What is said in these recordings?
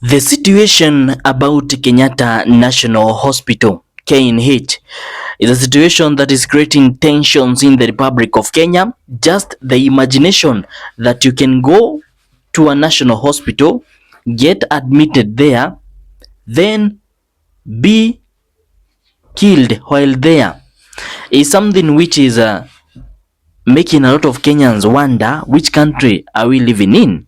The situation about Kenyatta National Hospital, KNH, is a situation that is creating tensions in the Republic of Kenya. Just the imagination that you can go to a national hospital, get admitted there, then be killed while there is something which is making a lot of Kenyans wonder which country are we living in.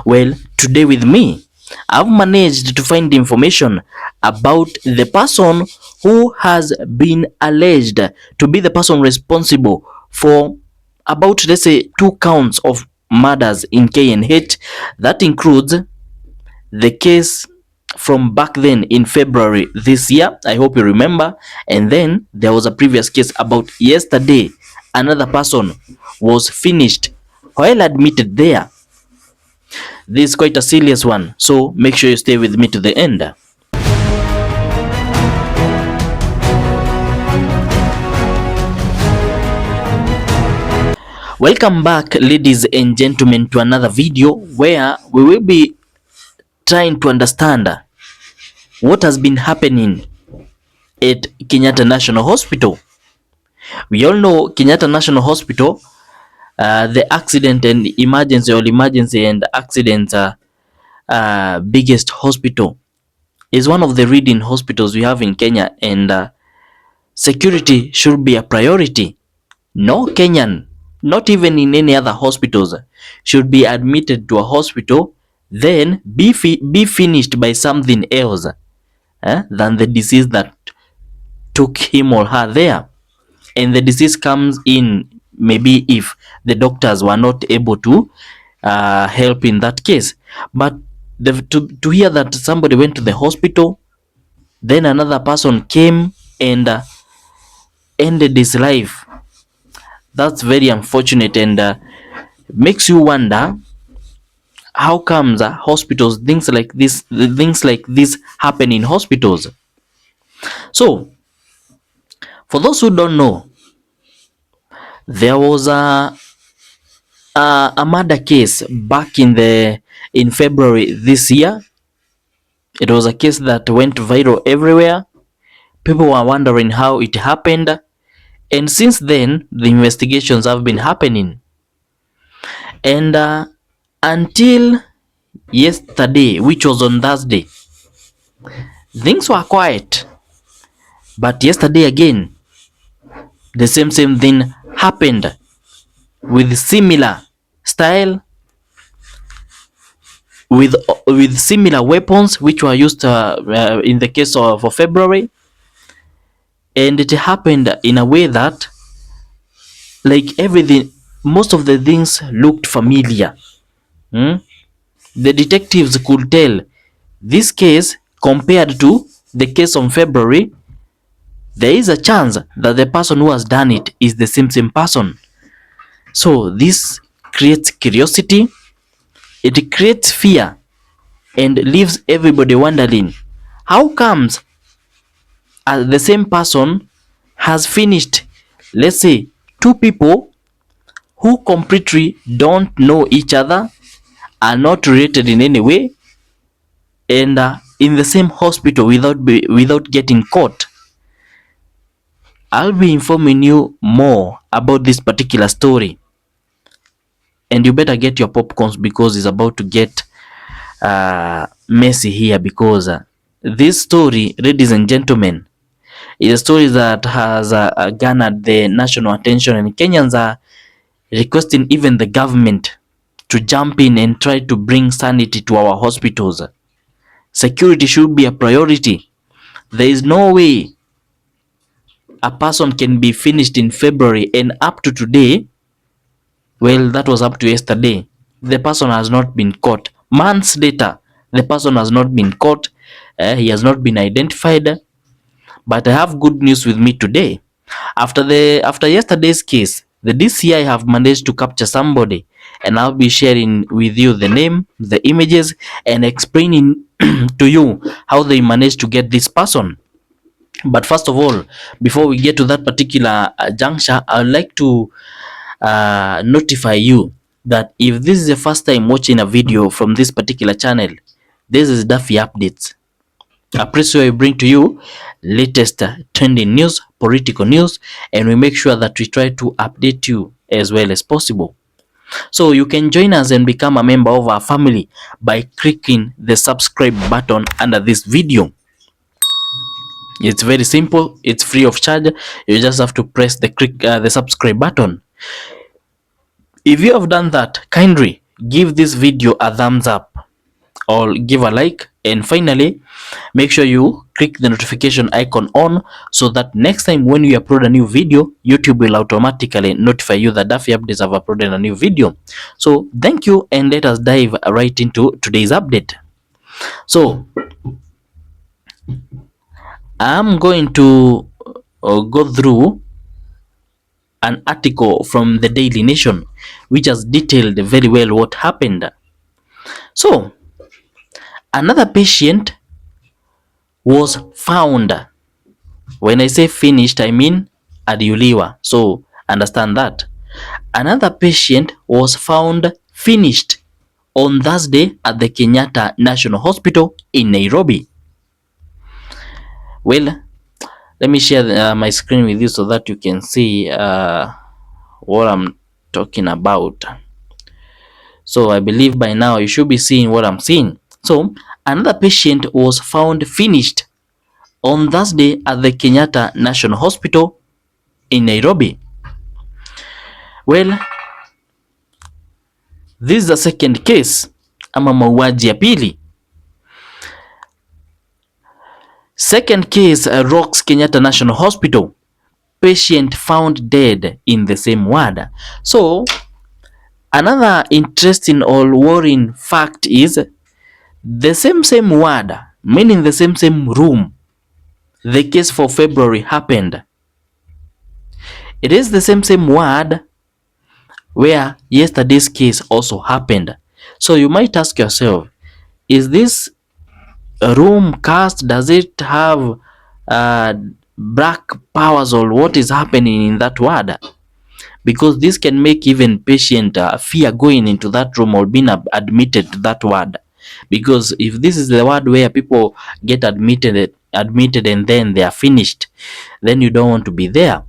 Well, today with me, I've managed to find information about the person who has been alleged to be the person responsible for about, let's say, 2 counts of murders in KNH. That includes the case from back then in February this year. I hope you remember. And then there was a previous case about yesterday. Another person was finished while admitted there. This is quite a serious one, so make sure you stay with me to the end. Welcome back, ladies and gentlemen, to another video where we will be trying to understand what has been happening at Kenyatta National Hospital. We all know Kenyatta National Hospital, the accident and emergency and accident biggest hospital, is one of the leading hospitals we have in Kenya, and security should be a priority. No Kenyan, not even in any other hospitals, should be admitted to a hospital then be finished by something else than the disease that took him or her there. And the disease comes in maybe if the doctors were not able to help in that case. But to hear that somebody went to the hospital, then another person came and ended his life, that's very unfortunate, and makes you wonder how comes hospitals, things like this happen in hospitals. So for those who don't know, there was a murder case back in February this year. It was a case that went viral everywhere. People were wondering how it happened, and since then the investigations have been happening. And until yesterday, which was on Thursday, things were quiet. But yesterday again, the same thing happened with similar style, with similar weapons which were used in the case of February, and it happened in a way that, like, everything, most of the things looked familiar. The detectives could tell this case compared to the case on February, there is a chance that the person who has done it is the same person. So this creates curiosity, it creates fear, and leaves everybody wondering how comes the same person has finished, let's say, 2 people who completely don't know each other, are not related in any way, and in the same hospital without getting caught. I'll be informing you more about this particular story, and you better get your popcorns because it's about to get messy here, because this story, ladies and gentlemen, is a story that has garnered the national attention, and Kenyans are requesting even the government to jump in and try to bring sanity to our hospitals. Security should be a priority. There is no way a person can be finished in February and up to today, well, that was up to yesterday, the person has not been caught. Months later, the person has not been caught. He has not been identified. But I have good news with me today. After yesterday's case, the DCI have managed to capture somebody, and I'll be sharing with you the name, the images, and explaining to you how they managed to get this person. But first of all, before we get to that particular juncture, I would like to notify you that if this is the first time watching a video from this particular channel, This is Duffy Updates, a place where we bring to you latest trending news, political news, and we make sure that we try to update you as well as possible. So you can join us and become a member of our family by clicking the subscribe button under this video. It's very simple. It's free of charge. You just have to press the subscribe button. If you have done that, kindly give this video a thumbs up or give a like, and finally make sure you click the notification icon on so that next time when you upload a new video, YouTube will automatically notify you that Duffy Updates have uploaded a new video. So thank you, and let us dive right into today's update. So I'm going to go through an article from the Daily Nation which has detailed very well what happened. So another patient was found. When I say finished, I mean aliuliwa. So understand that. Another patient was found finished on Thursday at the Kenyatta National Hospital in Nairobi. Well, let me share my screen with you so that you can see what I'm talking about. So I believe by now you should be seeing what I'm seeing. So another patient was found finished on Thursday at the Kenyatta National Hospital in Nairobi. Well, this is the second case ama mauaji ya pili. Second case rocks Kenyatta National Hospital. Patient found dead in the same ward. So another interesting or worrying fact is the same ward, meaning the same room the case for February happened. It is the same ward where yesterday's case also happened. So you might ask yourself, is this room cursed? Does it have black powers, or what is happening in that ward? Because this can make even patient fear going into that room or being admitted to that ward. Because if this is the ward where people get admitted and then they are finished, then you don't want to be there.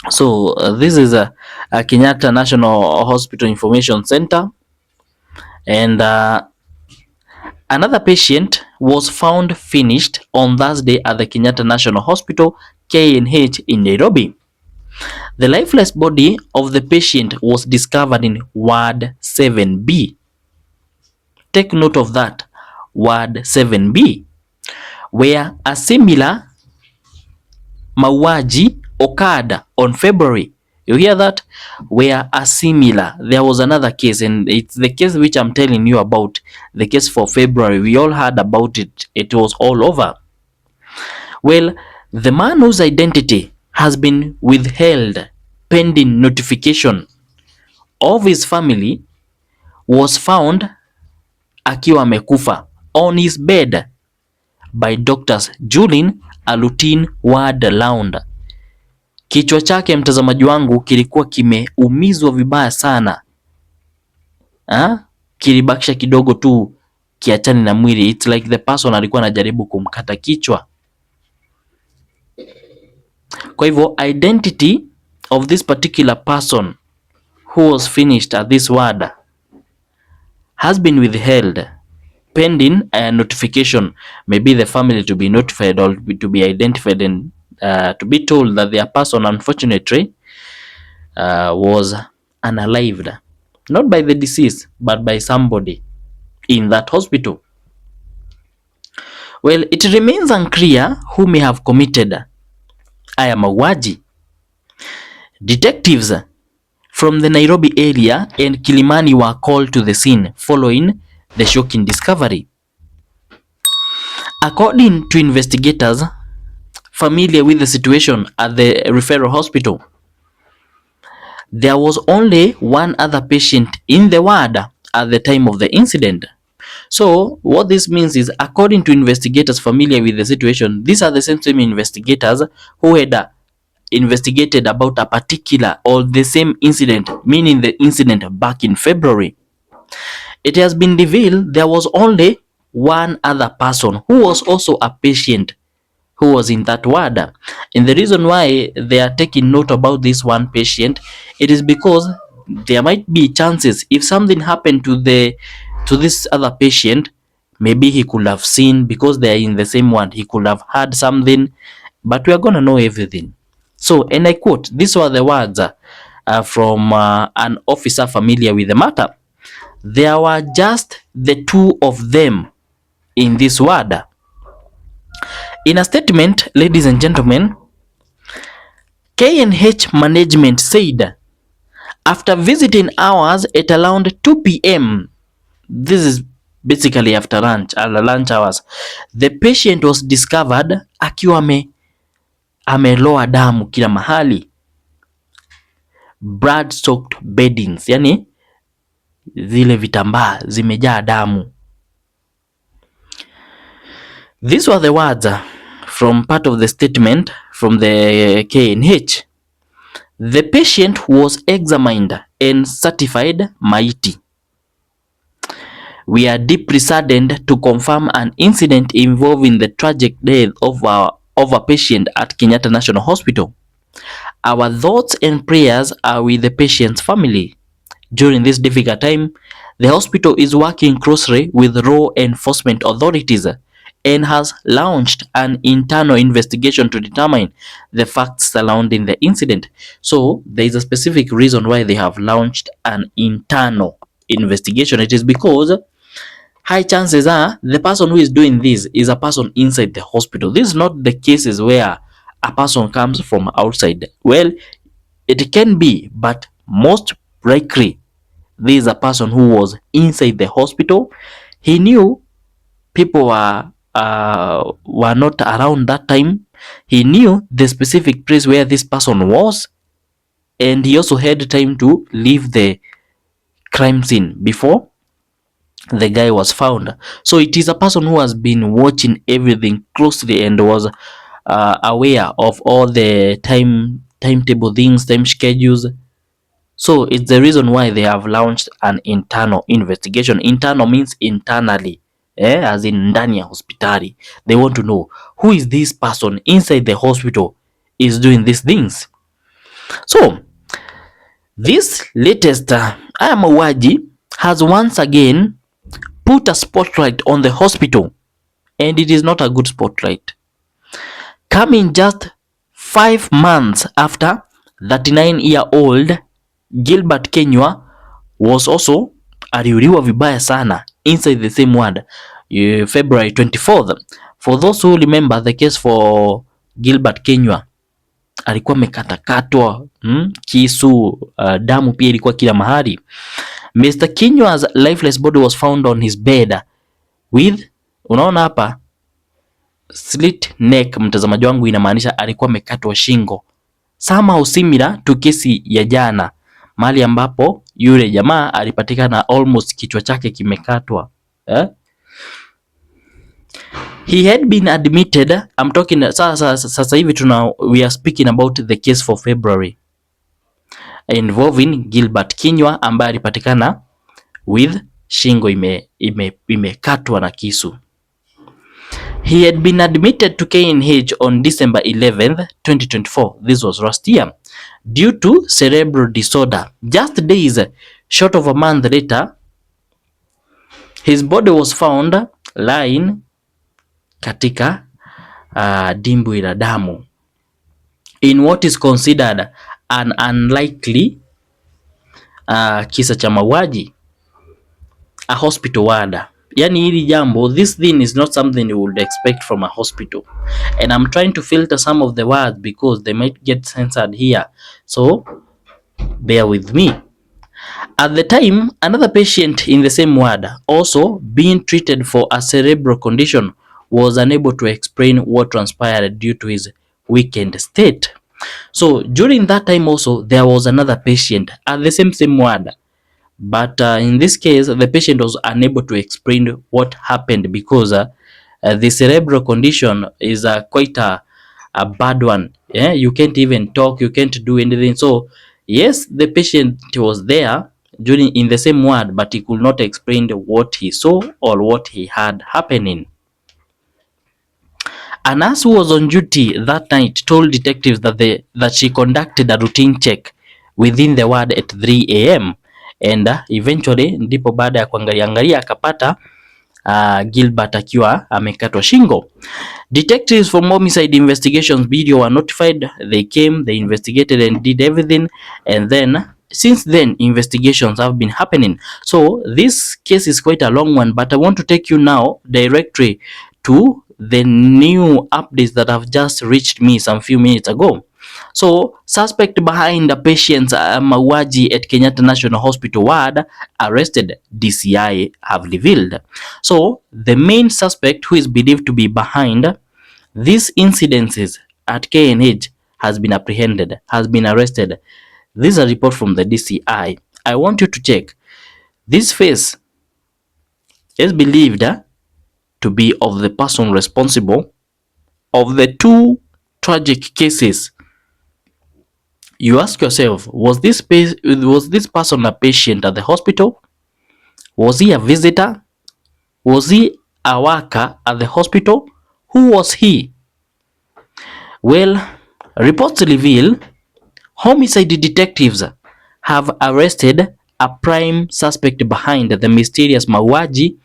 So this is a Kenyatta National Hospital Information Center, and another patient was found finished on Thursday at the Kenyatta National Hospital, KNH in Nairobi. The lifeless body of the patient was discovered in Ward 7B. Take note of that, Ward 7B, where a similar mauaji occurred on February. You hear that? Where a similar, there was another case, and it's the case which I'm telling you about, the case for February. We all heard about it. It was all over. Well, the man whose identity has been withheld pending notification of his family was found akiwa amekufa on his bed by doctors Julin Alutin Ward Lounge. Kichwa chake, mtazamaji wangu, kilikuwa kimeumizwa vibaya sana. Kilibakisha kidogo tu kiachane na mwili. It's like the person alikuwa anajaribu kumkata kichwa. Kwa hivyo identity of this particular person who was finished at this ward has been withheld pending a notification, maybe the family to be notified or to be identified, and to be told that their person unfortunately was unalived, not by the deceased but by somebody in that hospital. Well, it remains unclear who may have committed haya mauaji. Detectives from the Nairobi area and Kilimani were called to the scene following the shocking discovery. According to investigators familiar with the situation at the referral hospital, there was only one other patient in the ward at the time of the incident. So what this means is, according to investigators familiar with the situation, these are the same investigators who had investigated about a particular or the same incident, meaning the incident back in February. It has been revealed there was only one other person who was also a patient who was in that ward. And the reason why they are taking note about this one patient, it is because there might be chances if something happened to this other patient, maybe he could have seen, because they are in the same ward, he could have heard something, but we are gonna know everything. So, and I quote, these were the words from an officer familiar with the matter. There were just the two of them in this ward. In a statement, ladies and gentlemen, KNH management said after visiting hours at around 2 p.m., this is basically after lunch hours, the patient was discovered akiwa ameloa damu kila mahali, blood soaked beddings, yani zile vitambaa zimejaa damu. These were the words from part of the statement from the KNH. The patient was examined and certified maiti. We are deeply saddened to confirm an incident involving the tragic death of a patient at Kenyatta National Hospital. Our thoughts and prayers are with the patient's family. During this difficult time, the hospital is working closely with law enforcement authorities and has launched an internal investigation to determine the facts surrounding the incident. So there is a specific reason why they have launched an internal investigation. It is because high chances are the person who is doing this is a person inside the hospital. This is not the cases where a person comes from outside. Well, it can be, but most likely this is a person who was inside the hospital. He knew people were not around that time. He knew the specific place where this person was, and he also had time to leave the crime scene before the guy was found. So it is a person who has been watching everything closely and was aware of all the timetable things, time schedules. So it's the reason why they have launched an internal investigation. Internal means internally, as in ndani ya hospitali. They want to know who is this person inside the hospital is doing these things. So this latest mauaji has once again put a spotlight on the hospital, and it is not a good spotlight. Coming just 5 months after 39-year-old Gilbert Kenywa was also aliuliwa vibaya sana inside the same ward February 24th. For those who remember the case for Gilbert Kenywa, alikuwa amekatakatwa kisu, damu pia ilikuwa kila mahali. Mr. Kenywa's lifeless body was found on his bed with, unaona hapa, slit neck. Mtazamaji wangu, inamaanisha alikuwa amekatwa shingo. Somehow similar to kesi ya jana, mahali ambapo yule jamaa alipatikana almost kichwa chake kimekatwa. He had been admitted, I'm talking sasa hivi we are speaking about the case for February involving Gilbert Kenywa ambaye alipatikana with shingo imekatwa na kisu. He had been admitted to KNH on December 11th, 2024. This was last year, due to cerebral disorder. Just days short of a month later, his body was found lying katika dimbwi la damu in what is considered an unlikely kisa cha mauaji, a hospital ward. Yani hili jambo, this thing is not something you would expect from a hospital, and I'm trying to filter some of the words because they might get censored here, so bear with me. At the time, another patient in the same ward, also being treated for a cerebral condition, was unable to explain what transpired due to his weakened state. So during that time also there was another patient at the same ward, but in this case the patient was unable to explain what happened because the cerebral condition is quite a bad one. You can't even talk, you can't do anything. So yes, the patient was there during in the same ward, but he could not explain what he saw or what he had happening. A nurse who was on duty that night told detectives that she conducted a routine check within the ward at 3 a.m. and eventually ndipo baada ya kuangalia akapata Gilbert akiwa amekatwa shingo. Detectives from Homicide Investigations Bureau were notified. They came, they investigated and did everything, and then since then investigations have been happening. So this case is quite a long one, but I want to take you now directly to the new updates that have just reached me some few minutes ago. So, suspect behind the patient's mauaji at Kenyatta National Hospital ward arrested, DCI have revealed. So, the main suspect who is believed to be behind these incidences at KNH has been apprehended, has been arrested. This is a report from the DCI. I want you to check. This face is believed to be of the person responsible of the two tragic cases. You ask yourself, was this person a patient at the hospital? Was he a visitor? Was he a worker at the hospital? Who was he? Well, reports reveal homicide detectives have arrested a prime suspect behind the mysterious mauaji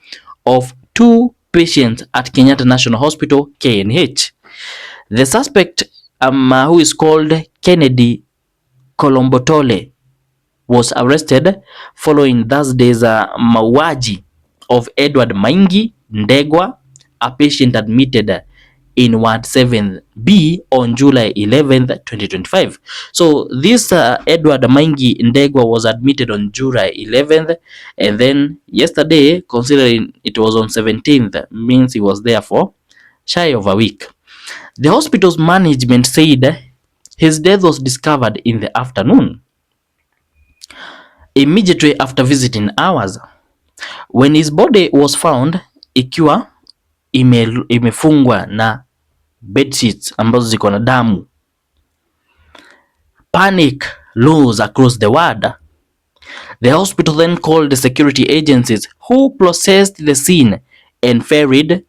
of two patients at Kenyatta National Hospital, KNH. The suspect, who is called Kennedy Kolombotole, was arrested following Thursday's mauaji of Edward Maingi Ndegwa, a patient admitted in Ward 7B on July 11th, 2025. So this Edward Maingi Ndegwa was admitted on July 11th, and then yesterday, considering it was on 17th, means he was there for shy of a week. The hospital's management said his death was discovered in the afternoon, immediately after visiting hours. When his body was found ikiwa imefungwa na bedsheets ambazo ziko na damu. Panic rose across the ward. The hospital then called the security agencies who processed the scene and ferried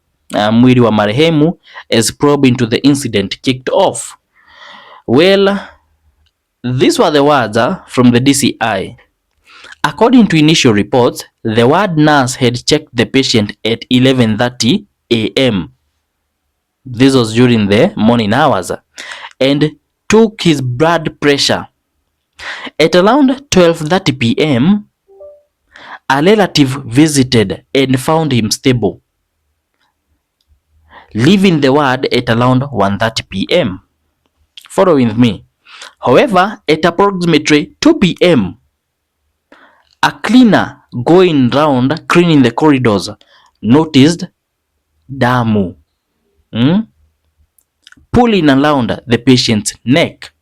mwili wa marehemu as probe into the incident kicked off. Well, these were the words from the DCI. According to initial reports, the ward nurse had checked the patient at 11:30 a.m. This was during the morning hours, and took his blood pressure. At around 12:30 p.m., a relative visited and found him stable, leaving the ward at around 1:30 p.m. Following me. However, at approximately 2 p.m., a cleaner going round cleaning the corridors noticed damu pulling around the patient's neck,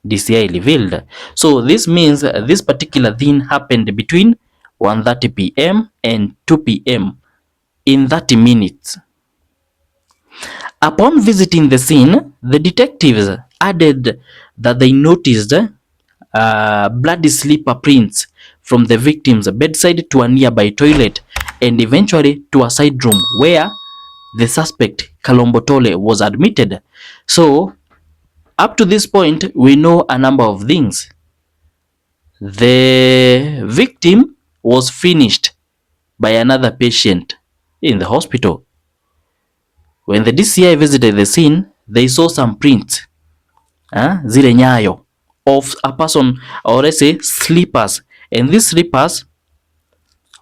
DCI revealed. So this means this particular thing happened between 1:30 p.m. and 2 p.m. in 30 minutes. Upon visiting the scene, the detectives added that they noticed bloody slipper prints from the victim's bedside to a nearby toilet and eventually to a side room where the suspect Kalombotole was admitted. So up to this point, we know a number of things. The victim was finished by another patient in the hospital. When the DCI visited the scene, they saw some prints, zile nyayo of a person, or let's say slippers, and these slippers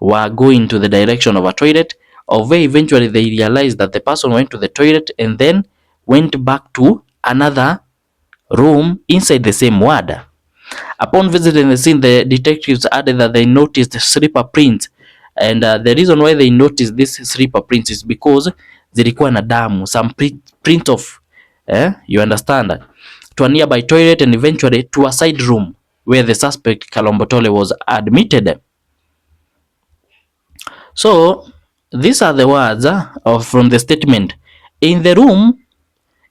were going to the direction of a toilet, of where eventually they realized that the person went to the toilet and then went back to another room inside the same ward. Upon visiting the scene, the detectives added that they noticed slipper prints, and the reason why they noticed this slipper prints is because zilikuwa na damu, some print of you understand, to a nearby toilet and eventually to a side room where the suspect Kalombotole was admitted. So these are the words from the statement. In the room,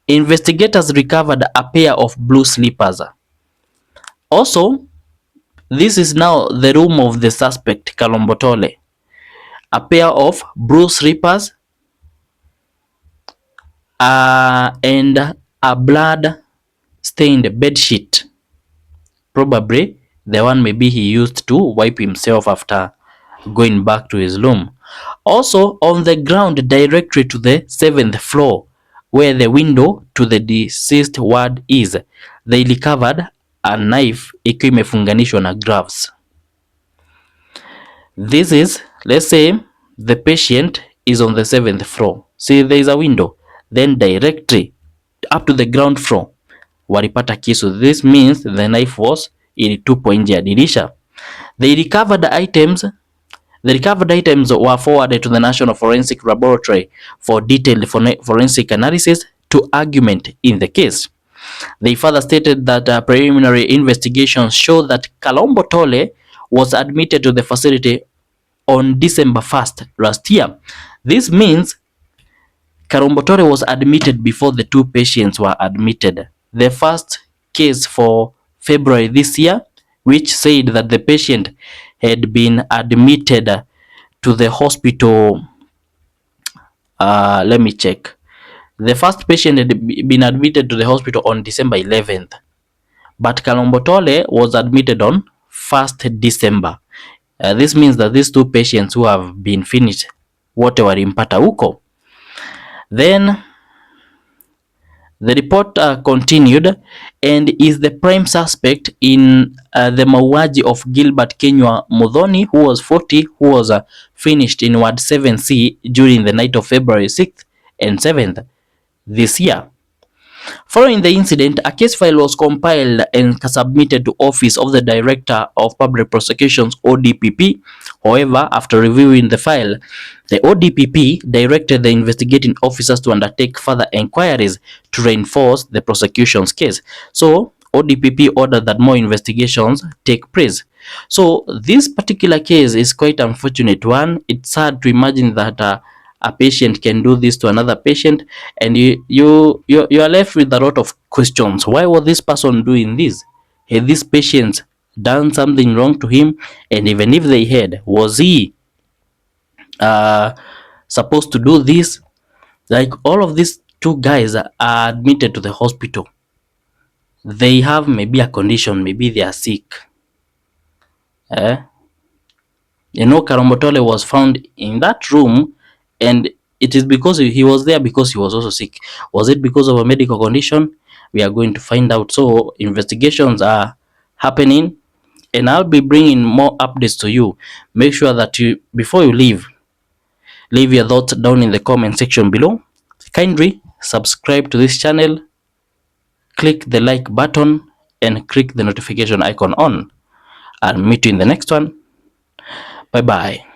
investigators recovered a pair of blue slippers. Also, This is now the room of the suspect Kalombotole. A pair of blue slippers and a blood-stained bedsheet. Probably the one maybe he used to wipe himself after going back to his room. Also on the ground directly to the 7th floor, where the window to the deceased ward is, they recovered a knife ikiwa imefunganishwa na gloves. This is, let's say the patient is on the 7th floor. See, there is a window. Then directly up to the ground floor walipata kisu. This means the knife was ilitupwa nje ya dirisha. The recovered items were forwarded to the National Forensic Laboratory for detailed forensic analysis to argument in the case. They further stated that preliminary investigations show that Kalombo Tole was admitted to the facility on December 1st last year. This means Kalombo Tole was admitted before the two patients were admitted. The first case for February this year, which said that the patient had been admitted to the hospital. Let me check. The first patient had been admitted to the hospital on December 11th, but Kalombo Tole was admitted on 1st December. This means that these two patients who have been finished wote walimpata huko. Then the report continued and is the prime suspect in the mauaji of Gilbert Kenywa Muthoni, who was 40, who was finished in Ward 7C during the night of February 6th and 7th this year. Following the incident, a case file was compiled and submitted to Office of the Director of Public Prosecutions (ODPP). However, after reviewing the file, the ODPP directed the investigating officers to undertake further inquiries to reinforce the prosecution's case. So, ODPP ordered that more investigations take place. So, this particular case is quite unfortunate one. It's hard to imagine that a patient can do this to another patient, and you are left with a lot of questions. Why was this person doing this? Had this patient done something wrong to him? And even if they had, was he supposed to do this? Like, all of these two guys are admitted to the hospital. They have maybe a condition, maybe they are sick. You know, Karombotole was found in that room, and it is because he was there because he was also sick. Was it because of a medical condition? We are going to find out. So investigations are happening, and I'll be bringing more updates to you. Make sure that before you leave your thoughts down in the comment section below. Kindly subscribe to this channel, click the like button, and click the notification icon on. I'll meet you in the next one. Bye bye.